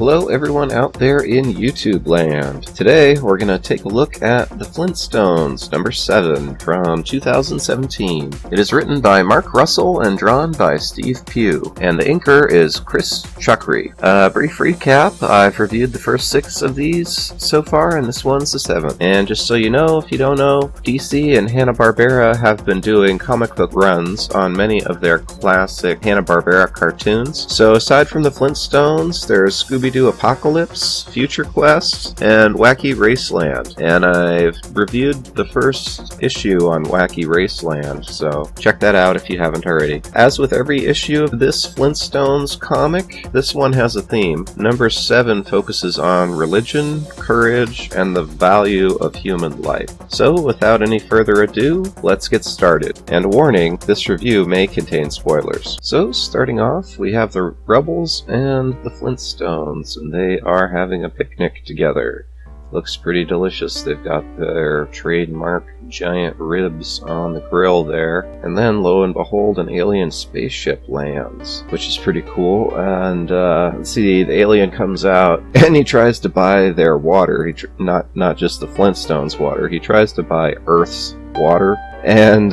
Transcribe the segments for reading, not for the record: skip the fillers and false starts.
Hello everyone out there in YouTube land. Today we're going to take a look at The Flintstones, number 7 from 2017. It is written by Mark Russell and drawn by Steve Pugh, and the inker is Chris Chuckry. Brief recap, I've reviewed the first 6 of these so far, and this one's the 7th. And just so you know, if you don't know, DC and hanna-barbera have been doing comic book runs on many of their classic hanna-barbera cartoons. So aside from the Flintstones, there's Scooby-Doo Apocalypse, Future Quest, and Wacky Raceland. And I've reviewed the first issue on Wacky Raceland, so check that out if you haven't already. As with every issue of this Flintstones comic, this one has a theme. Number 7 focuses on religion, courage, and the value of human life. So without any further ado, let's get started. And warning, this review may contain spoilers. So starting off, we have the Rebels and the Flintstones, and they are having a picnic together. Looks pretty delicious. They've got their trademark giant ribs on the grill there. And then, lo and behold, an alien spaceship lands, which is pretty cool. And, let's see, the alien comes out, and he tries to buy their water. Not just the Flintstones water. He tries to buy Earth's water. And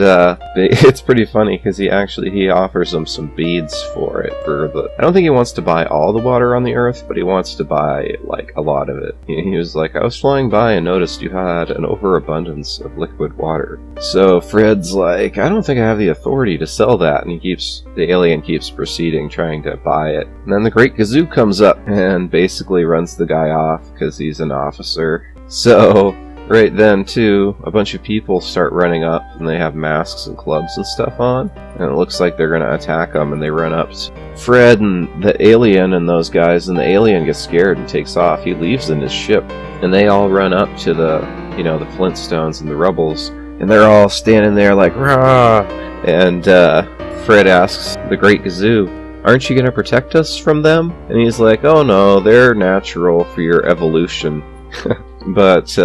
it's pretty funny because he offers them some beads for it. I don't think he wants to buy all the water on the Earth, but he wants to buy like a lot of it. He was like, I was flying by and noticed you had an overabundance of liquid water. So Fred's like, I don't think I have the authority to sell that, and the alien keeps proceeding trying to buy it. And then the Great Gazoo comes up and basically runs the guy off because he's an officer. So right then, too, a bunch of people start running up, and they have masks and clubs and stuff on, and it looks like they're going to attack them, and they run up to Fred and the alien and those guys, and the alien gets scared and takes off. He leaves in his ship, and they all run up to the Flintstones and the Rebels, and they're all standing there like, rah! And Fred asks the Great Gazoo, aren't you going to protect us from them? And he's like, oh no, they're natural for your evolution. But,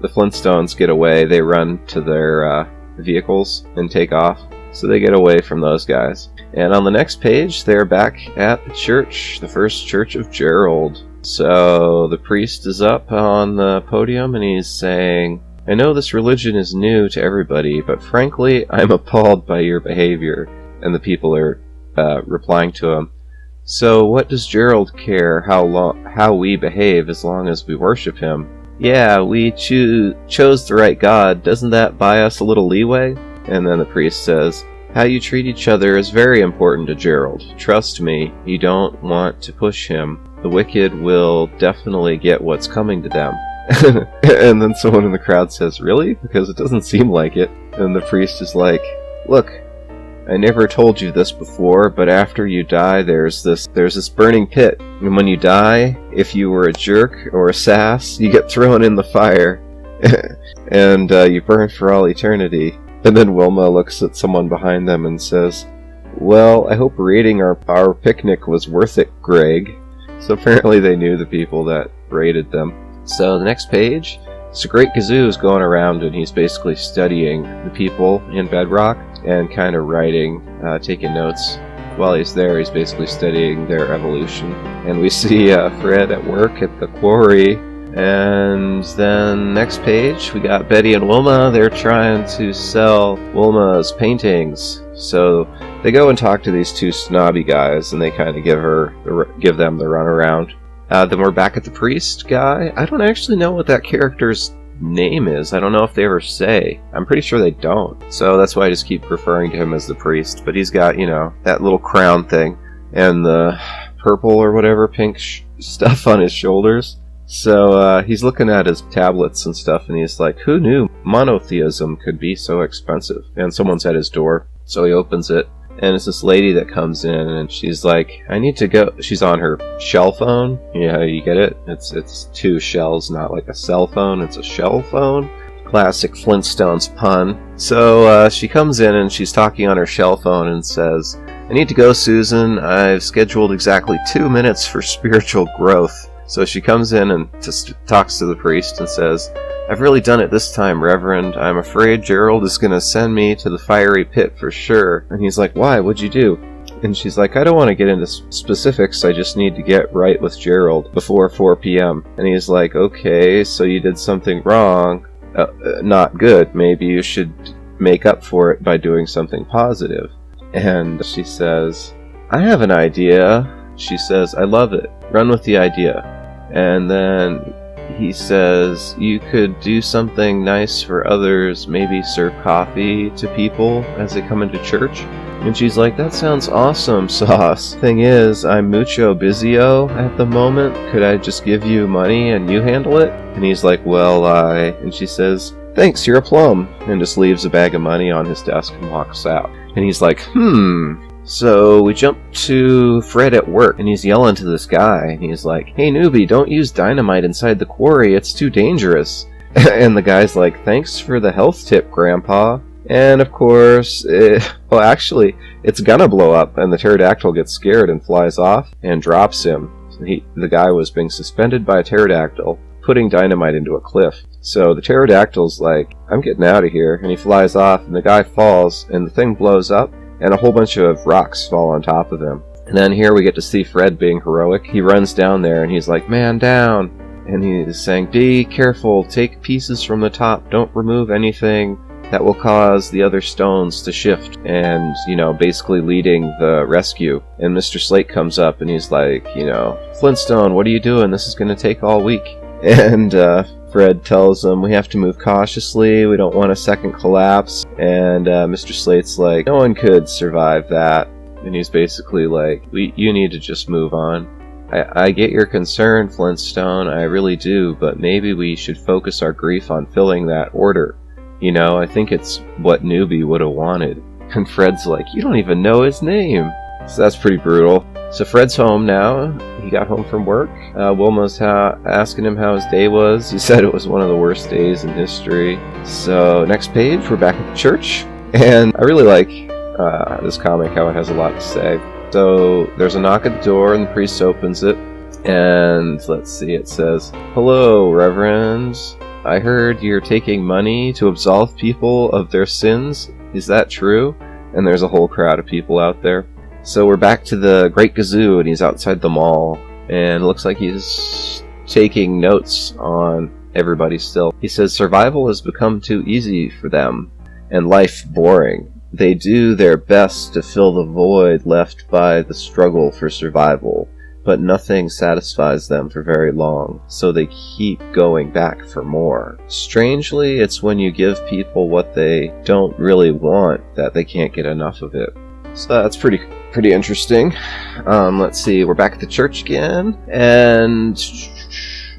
the Flintstones get away. They run to their vehicles and take off. So they get away from those guys. And on the next page, they're back at the church, the First Church of Gerald. So the priest is up on the podium and he's saying, I know this religion is new to everybody, but frankly, I'm appalled by your behavior. And the people are replying to him, so what does Gerald care how we behave as long as we worship him? Yeah, we chose the right God. Doesn't that buy us a little leeway? And then the priest says, how you treat each other is very important to Gerald. Trust me, you don't want to push him. The wicked will definitely get what's coming to them. And then someone in the crowd says, really? Because it doesn't seem like it. And the priest is like, look, I never told you this before, but after you die, there's this burning pit. And when you die, if you were a jerk or a sass, you get thrown in the fire. And you burn for all eternity. And then Wilma looks at someone behind them and says, well, I hope raiding our picnic was worth it, Greg. So apparently they knew the people that raided them. So the next page, so Great Gazoo is going around and he's basically studying the people in Bedrock and kind of writing, taking notes. While he's there, he's basically studying their evolution. And we see Fred at work at the quarry. And then next page, we got Betty and Wilma. They're trying to sell Wilma's paintings. So they go and talk to these two snobby guys, and they kind of give them the runaround. Then we're back at the priest guy. I don't actually know what that character's name is. I don't know if they ever say. I'm pretty sure they don't. So that's why I just keep referring to him as the priest. But he's got, that little crown thing and the purple or whatever pink stuff on his shoulders. So he's looking at his tablets and stuff, and he's like, who knew monotheism could be so expensive? And someone's at his door, so he opens it. And it's this lady that comes in, and she's like, I need to go. She's on her shell phone. Yeah, you get it? It's 2 shells, not like a cell phone. It's a shell phone. Classic Flintstones pun. So she comes in, and she's talking on her shell phone and says, I need to go, Susan. I've scheduled exactly 2 minutes for spiritual growth. So she comes in and just talks to the priest and says, I've really done it this time, Reverend. I'm afraid Gerald is going to send me to the fiery pit for sure. And he's like, why? What'd you do? And she's like, I don't want to get into specifics, I just need to get right with Gerald before 4 p.m. And he's like, okay, so you did something wrong. Not good. Maybe you should make up for it by doing something positive. And she says, I have an idea. She says, I love it. Run with the idea. And then he says, you could do something nice for others, maybe serve coffee to people as they come into church. And she's like, that sounds awesome, Sauce. Thing is, I'm mucho busy-o at the moment. Could I just give you money and you handle it? And he's like, well, And she says, thanks, you're a plum. And just leaves a bag of money on his desk and walks out. And he's like, So we jump to Fred at work, and he's yelling to this guy, and he's like, hey newbie, don't use dynamite inside the quarry, it's too dangerous. And the guy's like, thanks for the health tip, Grandpa. And of course, actually, it's gonna blow up, and the pterodactyl gets scared and flies off and drops him. The guy was being suspended by a pterodactyl, putting dynamite into a cliff. So the pterodactyl's like, I'm getting out of here, and he flies off, and the guy falls, and the thing blows up, and a whole bunch of rocks fall on top of him. And then here we get to see Fred being heroic. He runs down there, and he's like, man down! And he's saying, be careful, take pieces from the top, don't remove anything that will cause the other stones to shift, and, basically leading the rescue. And Mr. Slate comes up, and he's like, Flintstone, what are you doing? This is going to take all week. And Fred tells him, we have to move cautiously, we don't want a second collapse. And Mr. Slate's like, no one could survive that. And he's basically like, you need to just move on. I get your concern, Flintstone, I really do, but maybe we should focus our grief on filling that order. I think it's what Newbie would have wanted. And Fred's like, you don't even know his name. So that's pretty brutal. So Fred's home now. He got home from work. Wilma's asking him how his day was. He said it was one of the worst days in history. So next page, we're back at the church. And I really like this comic, how it has a lot to say. So there's a knock at the door, and the priest opens it. And let's see, it says, hello, Reverends. I heard you're taking money to absolve people of their sins. Is that true? And there's a whole crowd of people out there. So we're back to the Great Gazoo, and he's outside the mall. And it looks like he's taking notes on everybody still. He says, survival has become too easy for them, and life boring. They do their best to fill the void left by the struggle for survival, but nothing satisfies them for very long, so they keep going back for more. Strangely, it's when you give people what they don't really want that they can't get enough of it. So that's pretty interesting. Let's see, we're back at the church again, and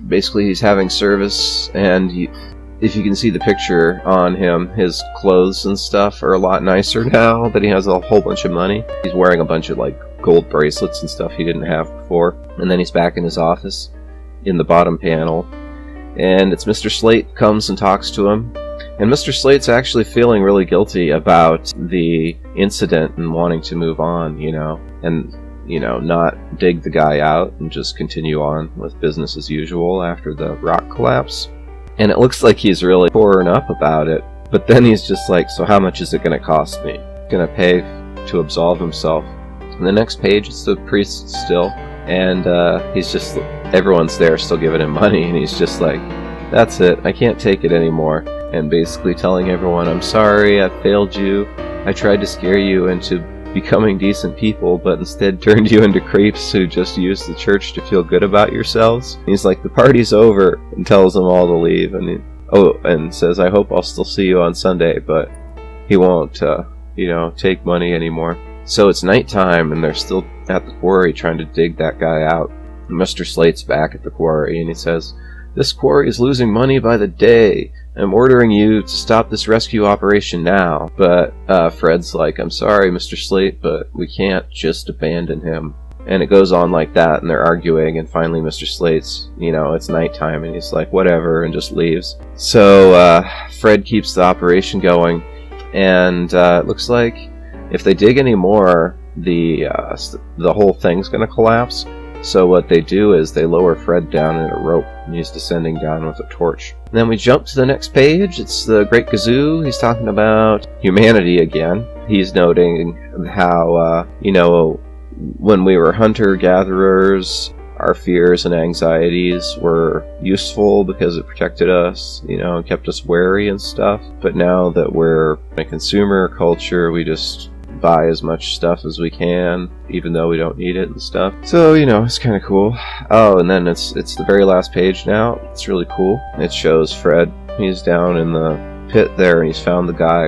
basically he's having service, and if you can see the picture on him, his clothes and stuff are a lot nicer now that he has a whole bunch of money. He's wearing a bunch of gold bracelets and stuff he didn't have before. And then he's back in his office in the bottom panel, and it's Mr. Slate comes and talks to him. And Mr. Slate's actually feeling really guilty about the incident and wanting to move on, and not dig the guy out and just continue on with business as usual after the rock collapse. And it looks like he's really pouring up about it, but then he's just like, so how much is it going to cost me? Going to pay to absolve himself. And the next page, it's the priest still, and everyone's there still giving him money, and he's just like, that's it, I can't take it anymore. And basically telling everyone, I'm sorry, I failed you, I tried to scare you into becoming decent people, but instead turned you into creeps who just use the church to feel good about yourselves. And he's like, the party's over, and tells them all to leave, and says, I hope I'll still see you on Sunday, but he won't, take money anymore. So it's nighttime, and they're still at the quarry trying to dig that guy out. Mr. Slate's back at the quarry, and he says, this quarry is losing money by the day. I'm ordering you to stop this rescue operation now. But Fred's like, I'm sorry, Mr. Slate, but we can't just abandon him. And it goes on like that, and they're arguing, and finally Mr. Slate's, it's nighttime, and he's like, whatever, and just leaves. So Fred keeps the operation going, and it looks like if they dig any more, the whole thing's going to collapse. So what they do is they lower Fred down in a rope, and he's descending down with a torch. And then we jump to the next page. It's the Great Gazoo. He's talking about humanity again. He's noting how, when we were hunter-gatherers, our fears and anxieties were useful because it protected us, and kept us wary and stuff. But now that we're a consumer culture, we just buy as much stuff as we can, even though we don't need it and stuff. So, it's kind of cool. Oh, and then it's the very last page now. It's really cool. It shows Fred. He's down in the pit there, and he's found the guy.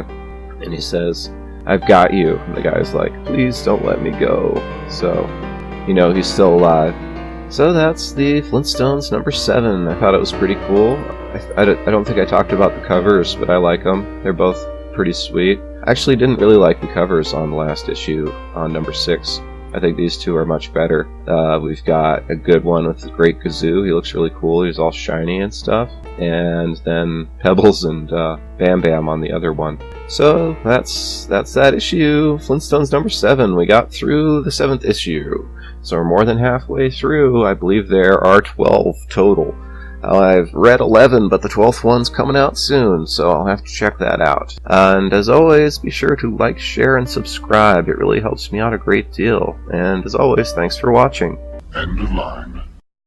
And he says, "I've got you." And the guy's like, "Please don't let me go." So, he's still alive. So that's the Flintstones number 7. I thought it was pretty cool. I don't think I talked about the covers, but I like them. They're both pretty sweet. I actually didn't really like the covers on the last issue, on number 6. I think these two are much better. We've got a good one with the Great Gazoo. He looks really cool. He's all shiny and stuff. And then Pebbles and Bam Bam on the other one. So that's that issue. Flintstones number 7. We got through the 7th issue. So we're more than halfway through. I believe there are 12 total. I've read 11, but the 12th one's coming out soon, so I'll have to check that out. And as always, be sure to like, share, and subscribe. It really helps me out a great deal. And as always, thanks for watching. End of line.